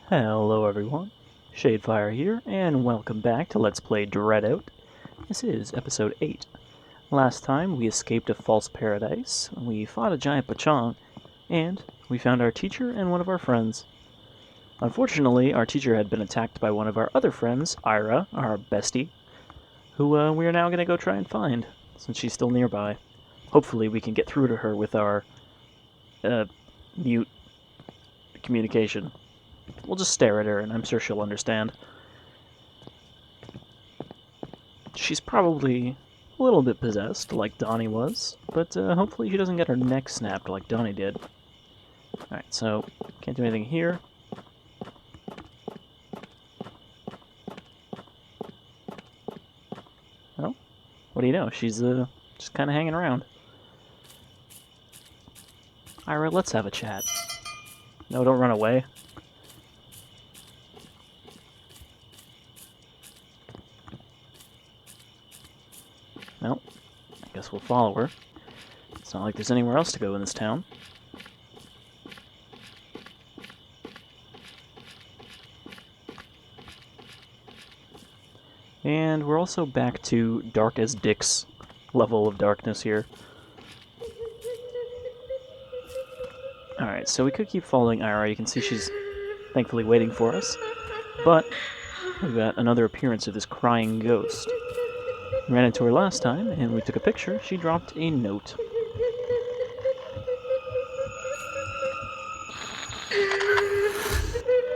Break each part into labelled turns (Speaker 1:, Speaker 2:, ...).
Speaker 1: Hello everyone, Shadefire here, and welcome back to Let's Play DreadOut. This is Episode 8. Last time we escaped a false paradise, we fought a giant pachang, and we found our teacher and one of our friends. Unfortunately, our teacher had been attacked by one of our other friends, Ira, our bestie, who we are now going to go try and find, since she's still nearby. Hopefully we can get through to her with our mute communication. We'll just stare at her, and I'm sure she'll understand. She's probably a little bit possessed, like Doni was, but hopefully she doesn't get her neck snapped like Doni did. Alright, so, can't do anything here. Well, what do you know? She's just kind of hanging around. Ira, let's have a chat. No, don't run away. Well, I guess we'll follow her. It's not like there's anywhere else to go in this town. And we're also back to dark as Dick's level of darkness here. Alright, so we could keep following Ira. You can see she's thankfully waiting for us. But we've got another appearance of this crying ghost. We ran into her last time, and we took a picture. She dropped a note.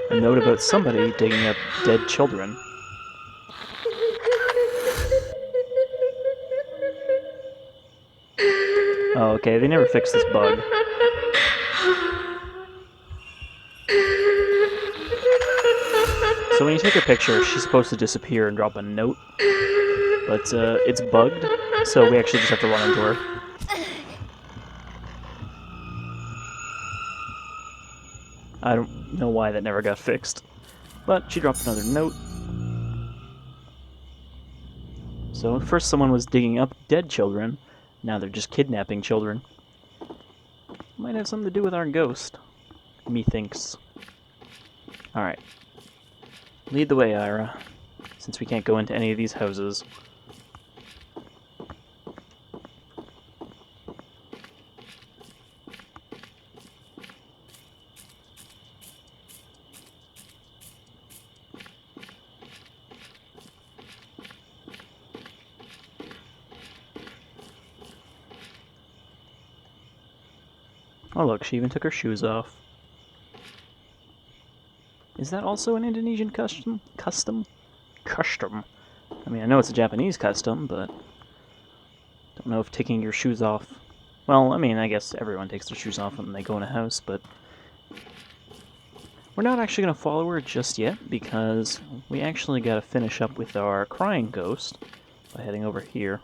Speaker 1: A note about somebody digging up dead children. Oh, okay, they never fixed this bug. So when you take a picture, she's supposed to disappear and drop a note. But it's bugged, so we actually just have to run into her. I don't know why that never got fixed. But she dropped another note. So first someone was digging up dead children, now they're just kidnapping children. Might have something to do with our ghost, methinks. Alright. Lead the way, Ira, since we can't go into any of these houses. Oh look, she even took her shoes off. Is that also an Indonesian custom? Custom? I mean, I know it's a Japanese custom, but don't know if taking your shoes off... Well, I mean, I guess everyone takes their shoes off when they go in a house, but... We're not actually going to follow her just yet, because we actually got to finish up with our crying ghost by heading over here.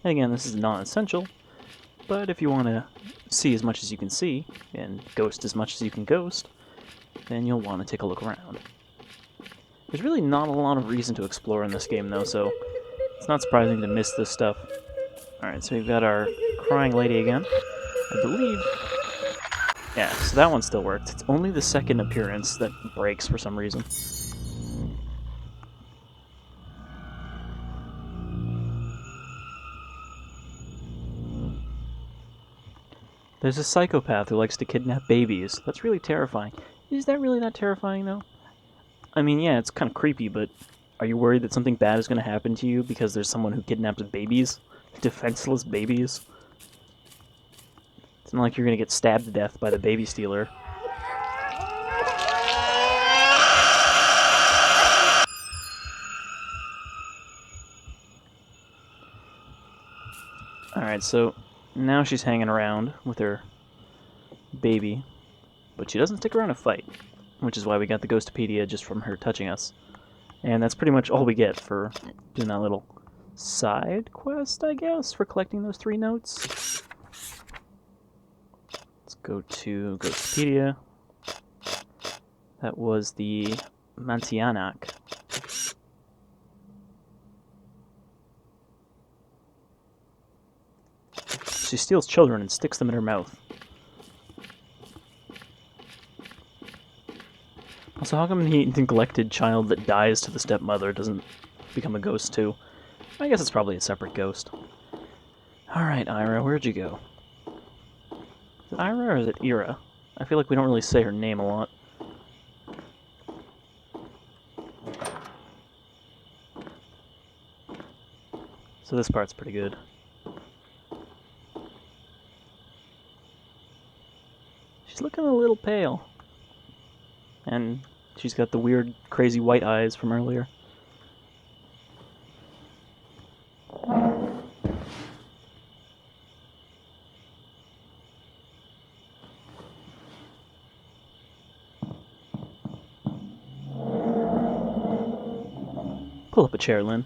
Speaker 1: And again, this is non-essential, but if you want to see as much as you can see, and ghost as much as you can ghost, then you'll want to take a look around. There's really not a lot of reason to explore in this game, though, so it's not surprising to miss this stuff. Alright, so we've got our crying lady again. I believe... Yeah, so that one still worked. It's only the second appearance that breaks for some reason. There's a psychopath who likes to kidnap babies. That's really terrifying. Is that really that terrifying, though? I mean, yeah, it's kind of creepy, but are you worried that something bad is going to happen to you because there's someone who kidnaps babies? Defenseless babies? It's not like you're going to get stabbed to death by the baby stealer. Alright, so now she's hanging around with her baby, but she doesn't stick around to fight, which is why we got the Ghostopedia just from her touching us. And that's pretty much all we get for doing that little side quest, I guess, for collecting those 3 notes. Let's go to Ghostopedia. That was the Mantianak. She steals children and sticks them in her mouth. So how come the neglected child that dies to the stepmother doesn't become a ghost too? I guess it's probably a separate ghost. Alright, Ira, where'd you go? Is it Ira or is it Ira? I feel like we don't really say her name a lot. So this part's pretty good. She's looking a little pale. And she's got the weird, crazy white eyes from earlier. Pull up a chair, Lynn.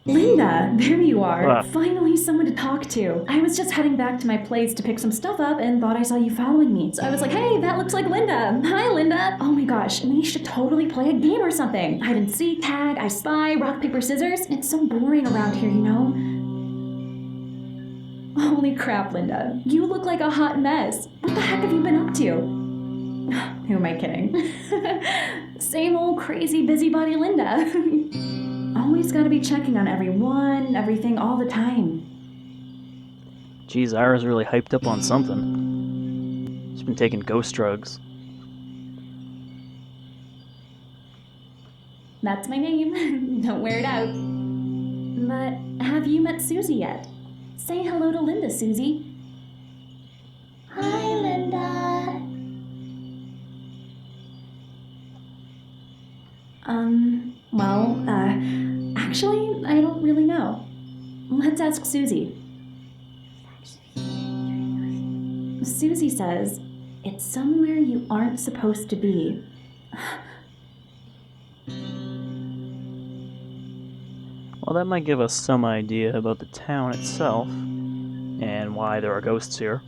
Speaker 2: Linda, there you are.
Speaker 1: Ah.
Speaker 2: Finally someone to talk to. I was just heading back to my place to pick some stuff up and thought I saw you following me. So I was like, hey, that looks like Linda. Hi, Linda. Oh my gosh, we should totally play a game or something. Hide and seek, tag, I spy, rock, paper, scissors. It's so boring around here, you know? Holy crap, Linda. You look like a hot mess. What the heck have you been up to? Who am I kidding? Same old crazy busybody Linda. Always gotta be checking on everyone, everything, all the time.
Speaker 1: Geez, Ira's really hyped up on something. She's been taking ghost drugs.
Speaker 2: That's my name. Don't wear it out. But have you met Susie yet? Say hello to Linda, Susie. Hi, Linda. Actually, I don't really know. Let's ask Susie. Susie says, it's somewhere you aren't supposed to be.
Speaker 1: Well, that might give us some idea about the town itself, and why there are ghosts here.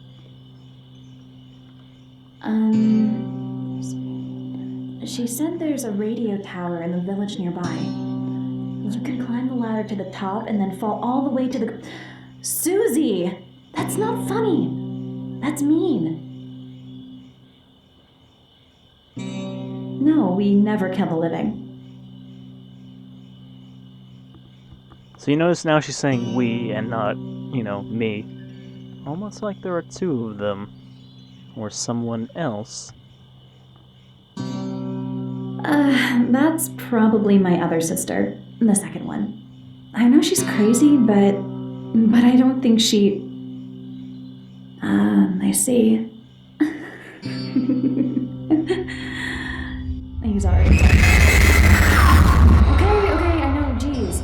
Speaker 2: She said there's a radio tower in the village nearby. You can climb the ladder to the top and then fall all the way to the... Susie! That's not funny! That's mean. No, we never kill the living.
Speaker 1: So you notice now she's saying we and not, you know, me. Almost like there are two of them. Or someone else.
Speaker 2: That's probably my other sister, the second one. I know she's crazy, but I don't think she... I see. I'm sorry. Okay, I know, jeez.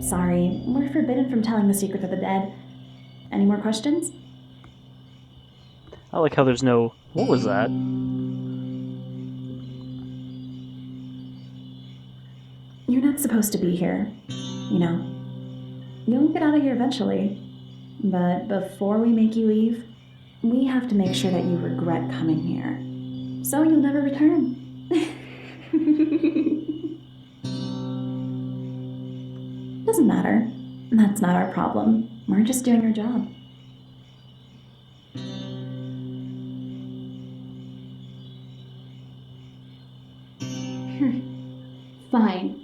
Speaker 2: Sorry, we're forbidden from telling the secret of the dead. Any more questions?
Speaker 1: I like how there's no, what was that?
Speaker 2: You're not supposed to be here, you know. You'll get out of here eventually. But before we make you leave, we have to make sure that you regret coming here. So you'll never return. Doesn't matter. That's not our problem. We're just doing our job. Fine.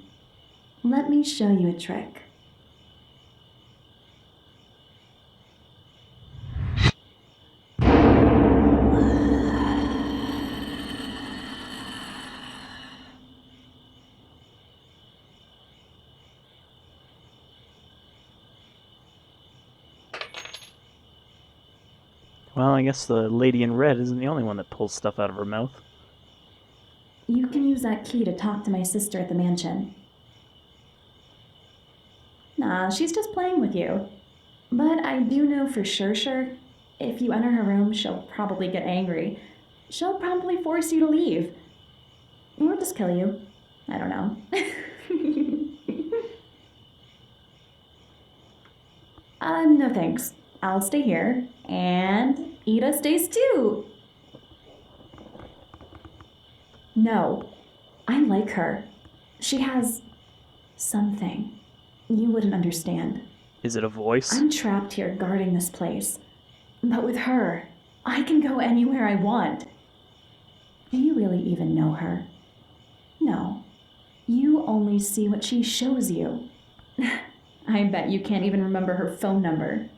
Speaker 2: Let me show you a trick.
Speaker 1: Well, I guess the lady in red isn't the only one that pulls stuff out of her mouth.
Speaker 2: You can use that key to talk to my sister at the mansion. Nah, she's just playing with you. But I do know for sure, if you enter her room, she'll probably get angry. She'll probably force you to leave. Or just kill you. I don't know. No thanks. I'll stay here. And Ida stays too. No, I like her. She has Something. You wouldn't understand.
Speaker 1: Is it a voice?
Speaker 2: I'm trapped here guarding this place. But with her, I can go anywhere I want. Do you really even know her? No. You only see what she shows you. I bet you can't even remember her phone number.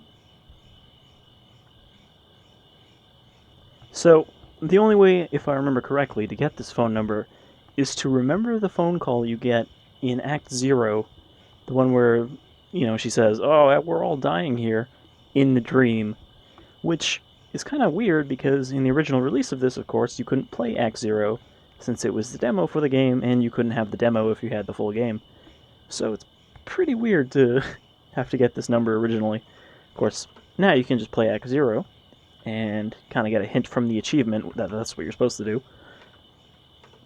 Speaker 1: So, the only way, if I remember correctly, to get this phone number is to remember the phone call you get in Act 0, the one where, she says, "Oh, we're all dying here," in the dream, which is kind of weird because in the original release of this, of course, you couldn't play Act 0 since it was the demo for the game, and you couldn't have the demo if you had the full game. So it's pretty weird to have to get this number originally. Of course, now you can just play Act 0 and kind of get a hint from the achievement that that's what you're supposed to do.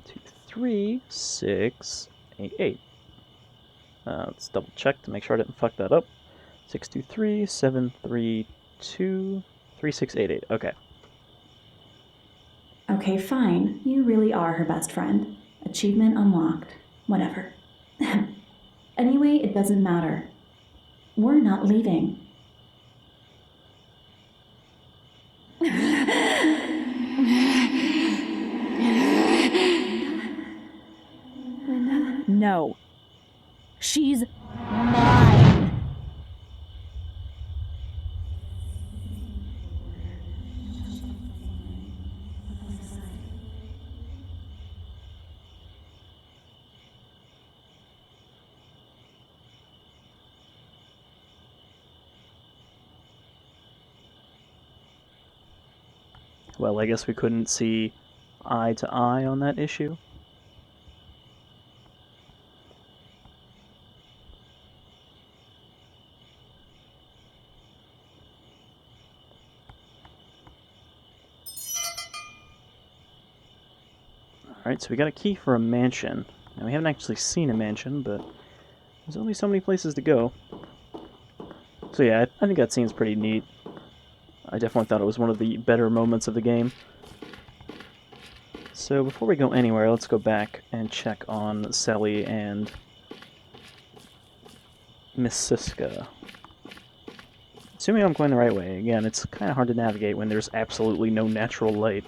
Speaker 1: 2, 3, 6, 8, 8. Let's double check to make sure I didn't fuck that up. 6, 2, 3, 7, 3, 2, 3, 6, 8, 8. Okay.
Speaker 2: Okay, fine. You really are her best friend. Achievement unlocked. Whatever. Anyway, it doesn't matter. We're not leaving.
Speaker 3: No. She's mine.
Speaker 1: Well, I guess we couldn't see eye to eye on that issue. Alright, so we got a key for a mansion. Now, we haven't actually seen a mansion, but there's only so many places to go. So yeah, I think that scene's pretty neat. I definitely thought it was one of the better moments of the game. So before we go anywhere, let's go back and check on Sally and Miss Siska. Assuming I'm going the right way. Again, it's kind of hard to navigate when there's absolutely no natural light.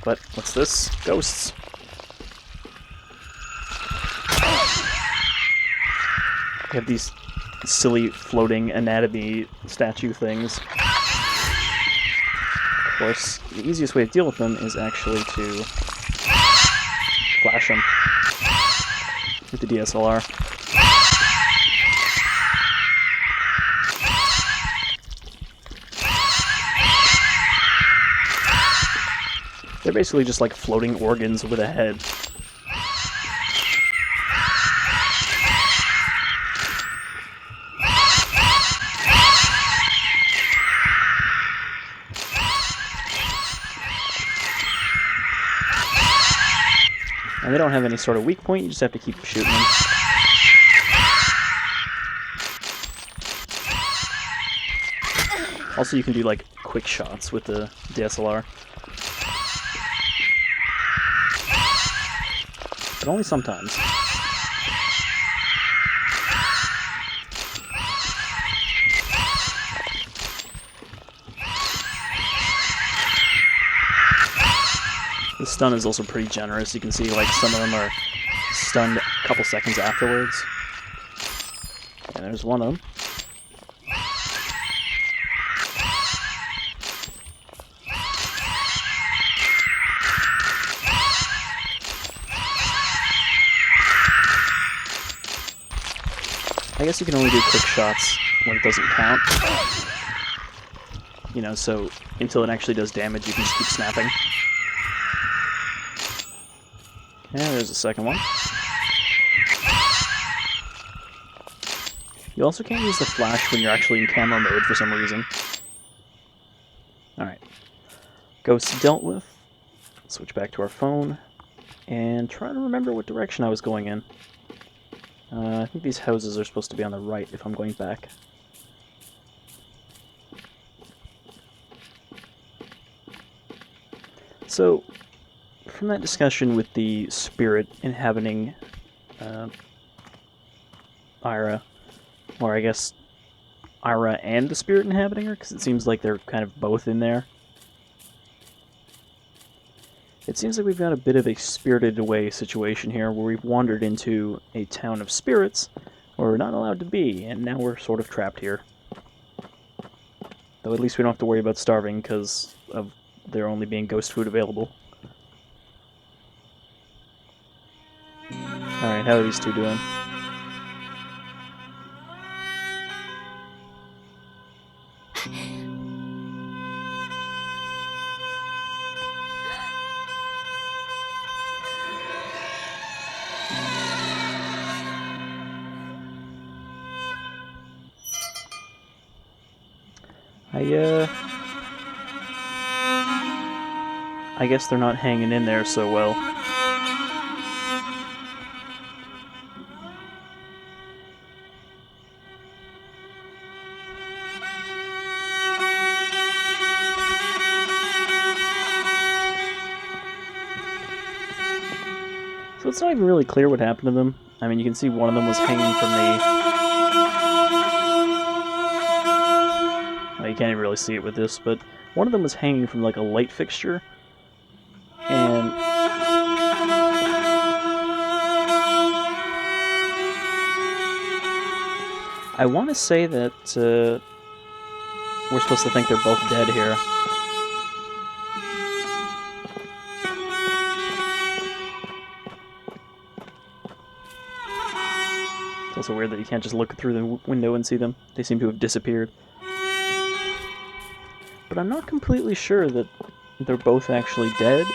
Speaker 1: But what's this? Ghosts. We have these silly floating anatomy statue things. Of course, the easiest way to deal with them is actually to flash them with the DSLR. They're basically just like floating organs with a head. And they don't have any sort of weak point, you just have to keep shooting them. Also, you can do like quick shots with the DSLR. But only sometimes. The stun is also pretty generous. You can see like some of them are stunned a couple seconds afterwards. And there's one of them. I guess you can only do quick shots when it doesn't count. You know, so until it actually does damage, you can just keep snapping. Yeah, there's a second one. You also can't use the flash when you're actually in camera mode for some reason. Alright. Ghosts dealt with. Switch back to our phone. And try to remember what direction I was going in. I think these houses are supposed to be on the right if I'm going back. So, from that discussion with the spirit inhabiting Ira, or I guess Ira and the spirit inhabiting her, because it seems like they're kind of both in there. It seems like we've got a bit of a spirited away situation here, where we've wandered into a town of spirits where we're not allowed to be, and now we're sort of trapped here. Though at least we don't have to worry about starving because of there only being ghost food available. Alright, how are these two doing? I guess they're not hanging in there so well. So it's not even really clear what happened to them. I mean, you can see one of them was hanging from the... Well, you can't even really see it with this, but one of them was hanging from like a light fixture. And... I want to say that we're supposed to think they're both dead here. It's also weird that you can't just look through the window and see them. They seem to have disappeared. But I'm not completely sure that they're both actually dead.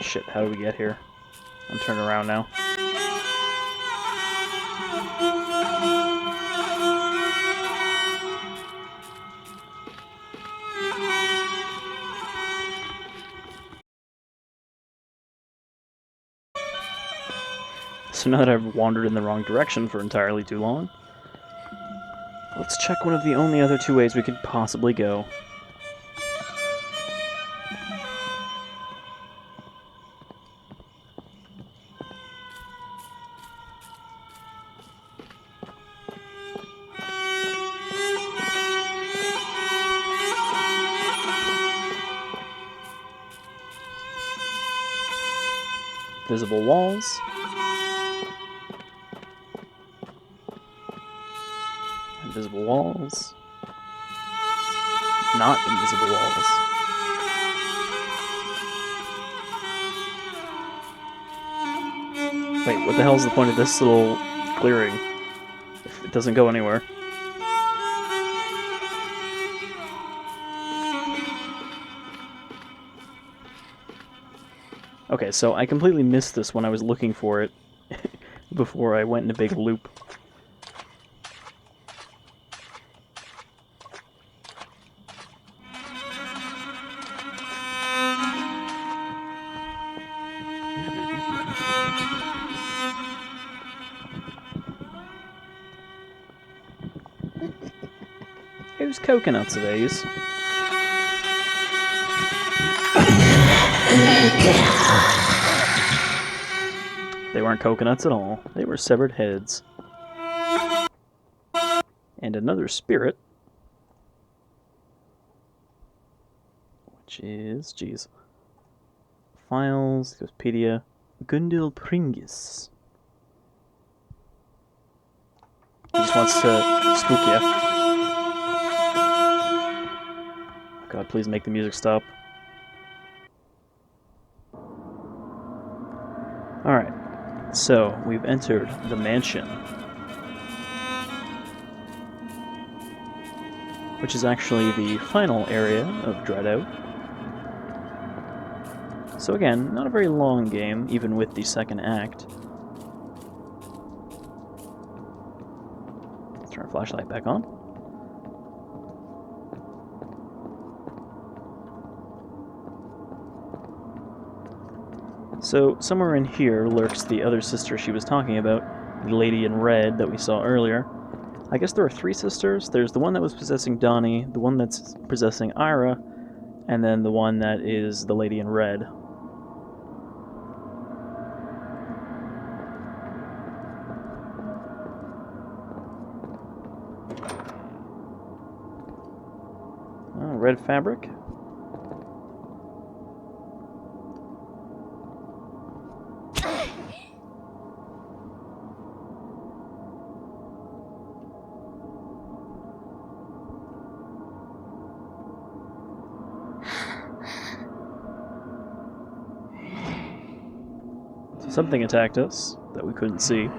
Speaker 1: Shit, how do we get here? I'm turning around now. So now that I've wandered in the wrong direction for entirely too long, let's check one of the only other two ways we could possibly go. Visible walls. Invisible walls. Not invisible walls. Wait, what the hell's the point of this little clearing if it doesn't go anywhere? Okay, so I completely missed this when I was looking for it before I went in a big loop. Whose coconuts are these? They weren't coconuts at all. They were severed heads. And another spirit. Which is... Jeez. Files, Wikipedia. Gundil Pringis. He just wants to spook you. God, please make the music stop. Alright. So, we've entered the mansion. Which is actually the final area of DreadOut. So again, not a very long game, even with the second act. Let's turn our flashlight back on. So, somewhere in here lurks the other sister she was talking about, the lady in red that we saw earlier. I guess there are three sisters. There's the one that was possessing Doni, the one that's possessing Ira, and then the one that is the lady in red. Oh, red fabric. Something attacked us that we couldn't see.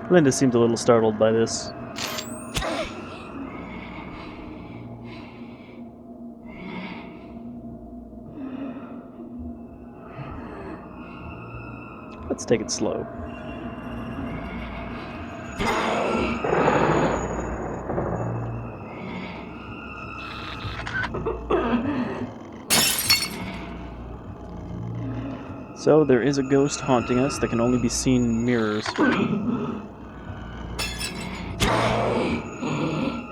Speaker 1: Linda seemed a little startled by this. Let's take it slow. So there is a ghost haunting us that can only be seen in mirrors.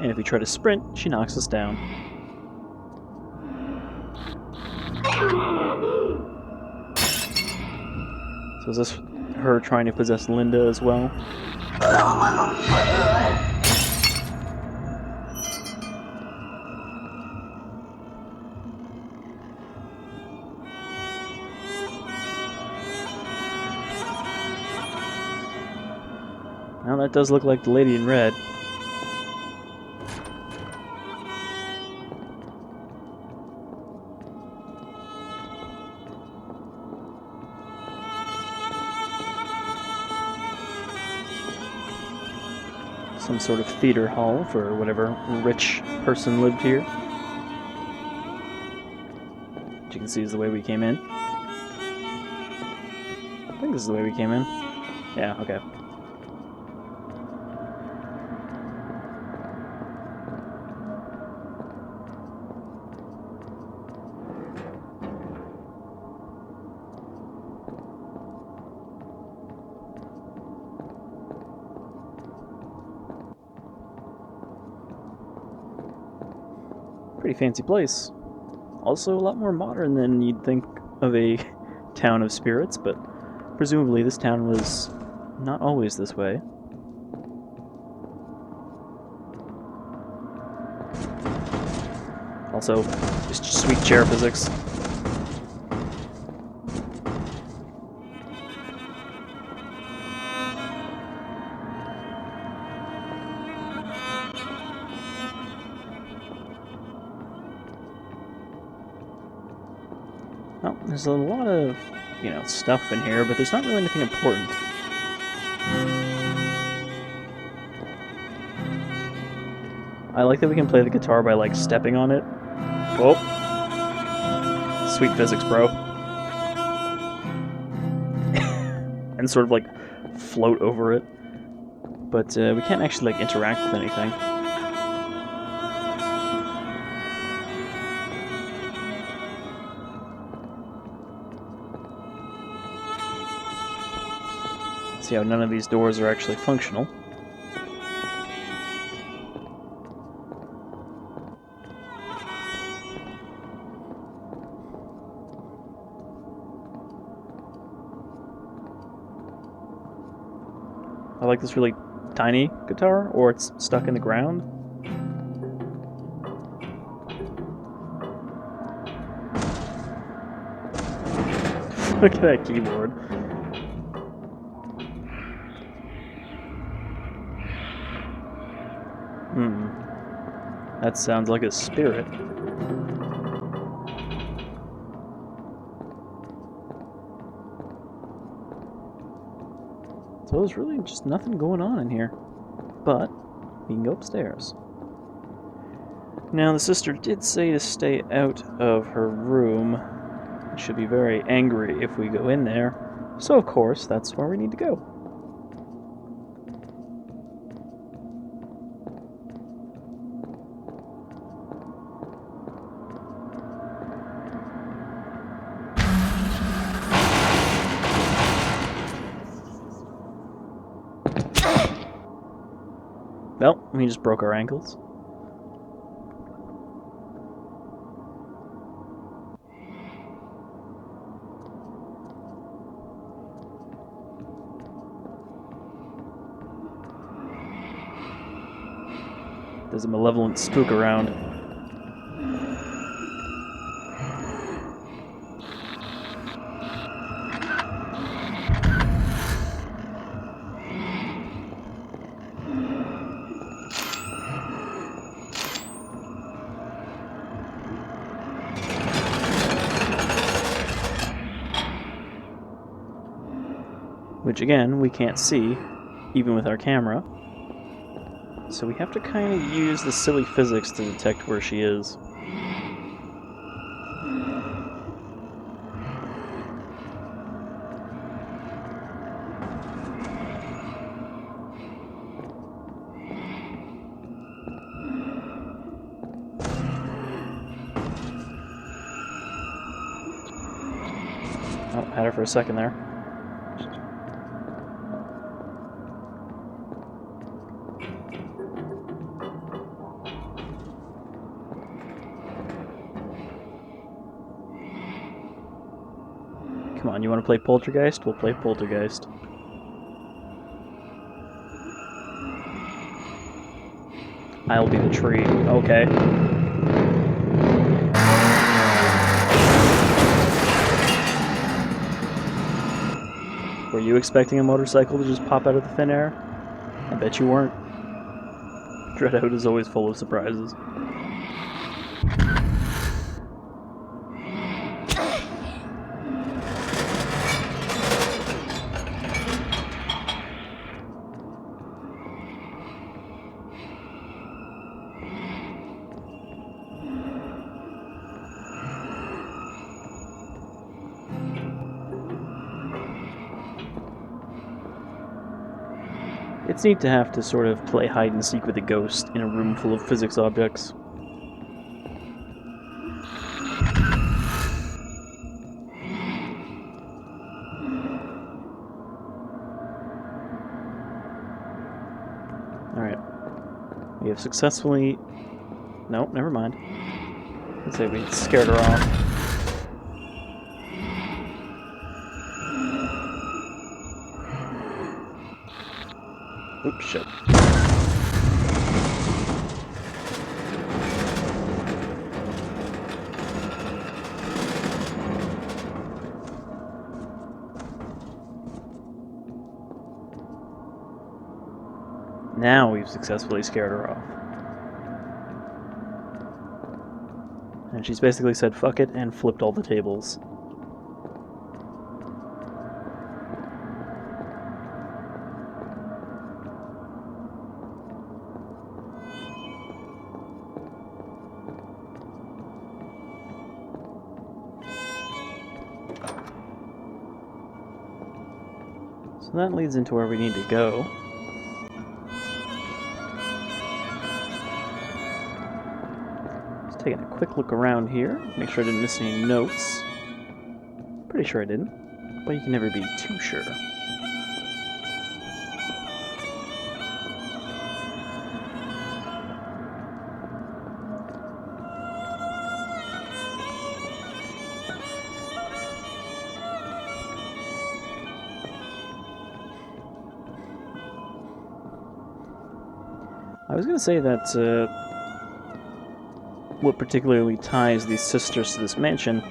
Speaker 1: And if we try to sprint, she knocks us down. So is this her trying to possess Linda as well? Well, that does look like the lady in red. Some sort of theater hall for whatever rich person lived here. Which you can see is the way we came in. I think this is the way we came in. Yeah, okay. Pretty fancy place. Also a lot more modern than you'd think of a town of spirits, but presumably this town was not always this way. Also, just sweet chair physics. Well, there's a lot of, stuff in here, but there's not really anything important. I like that we can play the guitar by, stepping on it. Oh. Sweet physics, bro. And sort of, float over it. But we can't actually, interact with anything. See how none of these doors are actually functional. I like this really tiny guitar, or it's stuck in the ground. Look at that keyboard. That sounds like a spirit. So there's really just nothing going on in here. But we can go upstairs. Now, the sister did say to stay out of her room. She'll be very angry if we go in there. So, of course, that's where we need to go. Well, we just broke our ankles. There's a malevolent spook around. Which, again, we can't see, even with our camera. So we have to kind of use the silly physics to detect where she is. Oh, had her for a second there. Come on, you want to play Poltergeist? We'll play Poltergeist. I'll be the tree. Okay. Were you expecting a motorcycle to just pop out of the thin air? I bet you weren't. DreadOut is always full of surprises. It's neat to have to sort of play hide and seek with a ghost in a room full of physics objects. Alright. We have successfully... Nope, never mind. Let's say we scared her off. Oops, shit. Now we've successfully scared her off. And she's basically said fuck it and flipped all the tables. So that leads into where we need to go. Just taking a quick look around here, make sure I didn't miss any notes. Pretty sure I didn't, but you can never be too sure. I was going to say that what particularly ties these sisters to this mansion,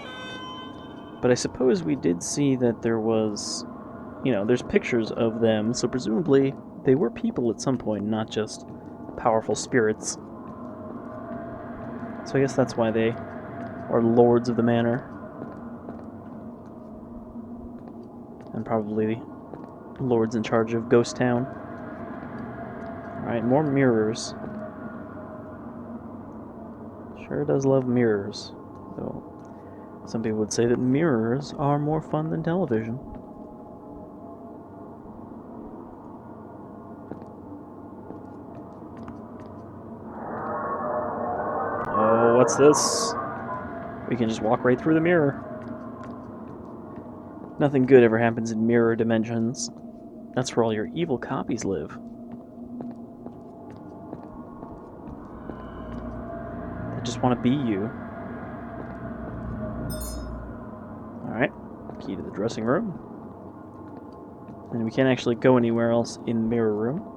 Speaker 1: but I suppose we did see that there was, there's pictures of them, so presumably they were people at some point, not just powerful spirits. So I guess that's why they are lords of the manor. And probably lords in charge of Ghost Town. Alright, more mirrors. sure does love mirrors. Though some people would say that mirrors are more fun than television. Oh, what's this? We can just walk right through the mirror. Nothing good ever happens in mirror dimensions. That's where all your evil copies live. They just want to be you. Alright, key to the dressing room. And we can't actually go anywhere else in the mirror room.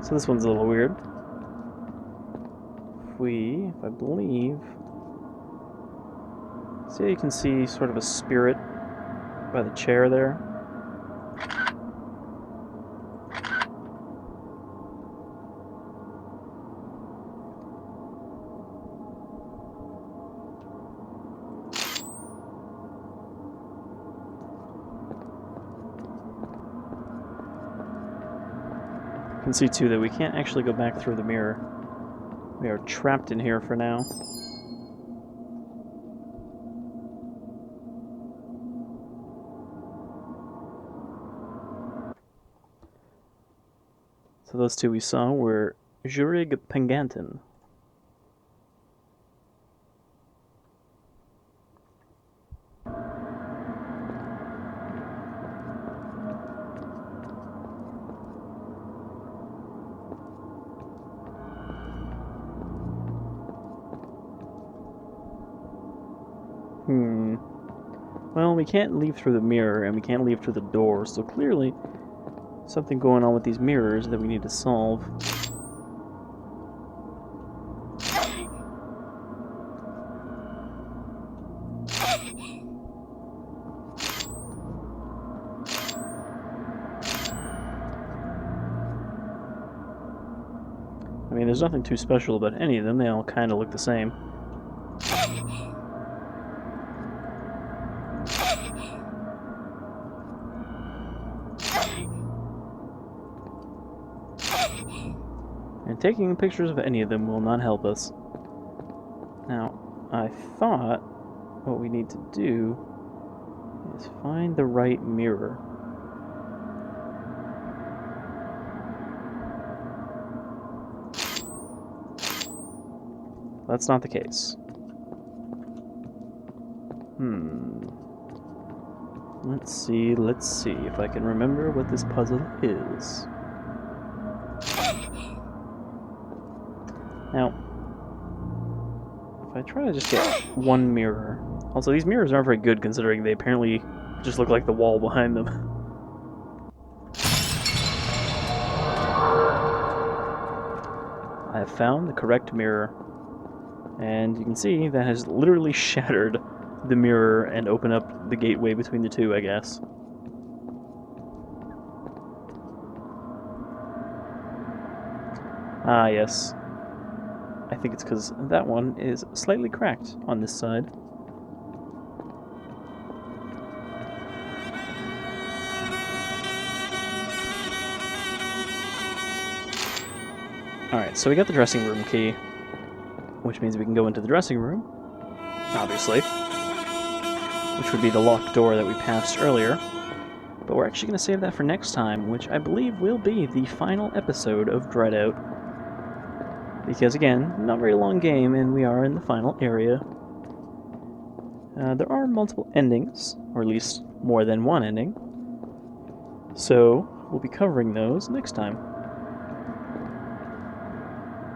Speaker 1: So this one's a little weird. If I believe... See how you can see sort of a spirit by the chair there? You can see too that we can't actually go back through the mirror. We are trapped in here for now. So those two we saw were Jurig Penganten. Well, we can't leave through the mirror, and we can't leave through the door, so clearly something going on with these mirrors that we need to solve. I mean, there's nothing too special about any of them, they all kind of look the same. And taking pictures of any of them will not help us. Now, I thought what we need to do is find the right mirror. That's not the case. Let's see if I can remember what this puzzle is. Now, if I try to just get one mirror... Also, these mirrors aren't very good considering they apparently just look like the wall behind them. I have found the correct mirror. And you can see that has literally shattered the mirror and opened up the gateway between the two, I guess. Ah, yes. I think it's because that one is slightly cracked on this side. Alright, so we got the dressing room key, which means we can go into the dressing room, obviously, which would be the locked door that we passed earlier. But we're actually going to save that for next time, which I believe will be the final episode of DreadOut. Because again, not a very long game, and we are in the final area. There are multiple endings, or at least more than one ending. So, we'll be covering those next time.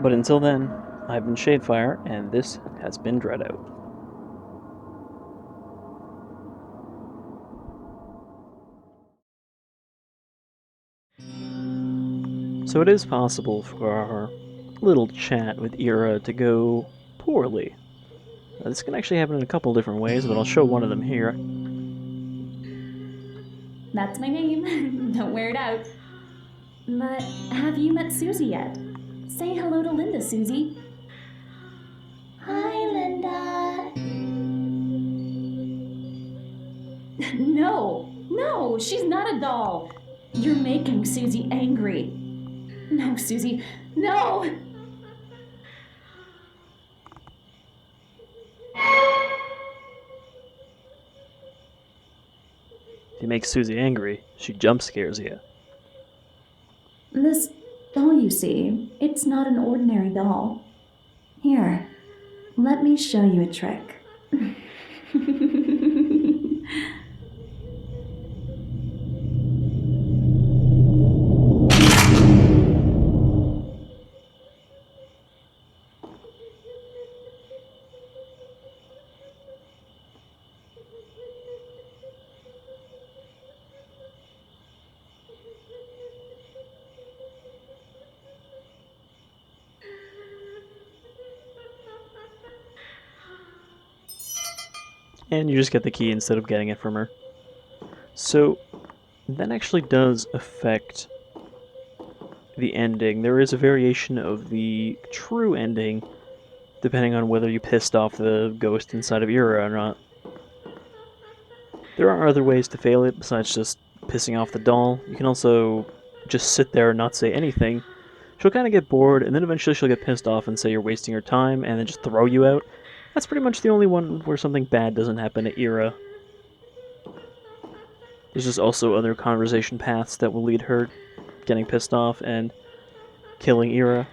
Speaker 1: But until then, I've been Shadefire, and this has been DreadOut. So it is possible for our little chat with Ira to go poorly. This can actually happen in a couple different ways, but I'll show one of them here.
Speaker 2: That's my name. Don't wear it out. But have you met Susie yet? Say hello to Linda, Susie.
Speaker 3: Hi, Linda.
Speaker 2: No, she's not a doll. You're making Susie angry. No, Susie, no!
Speaker 1: If you make Susie angry, she jump scares you.
Speaker 2: This doll you see, it's not an ordinary doll. Here, let me show you a trick.
Speaker 1: And you just get the key instead of getting it from her. So, that actually does affect the ending. There is a variation of the true ending, depending on whether you pissed off the ghost inside of Ira or not. There are other ways to fail it besides just pissing off the doll. You can also just sit there and not say anything. She'll kind of get bored, and then eventually she'll get pissed off and say you're wasting her time, and then just throw you out. That's pretty much the only one where something bad doesn't happen to Ira. There's just also other conversation paths that will lead her getting pissed off and killing Ira.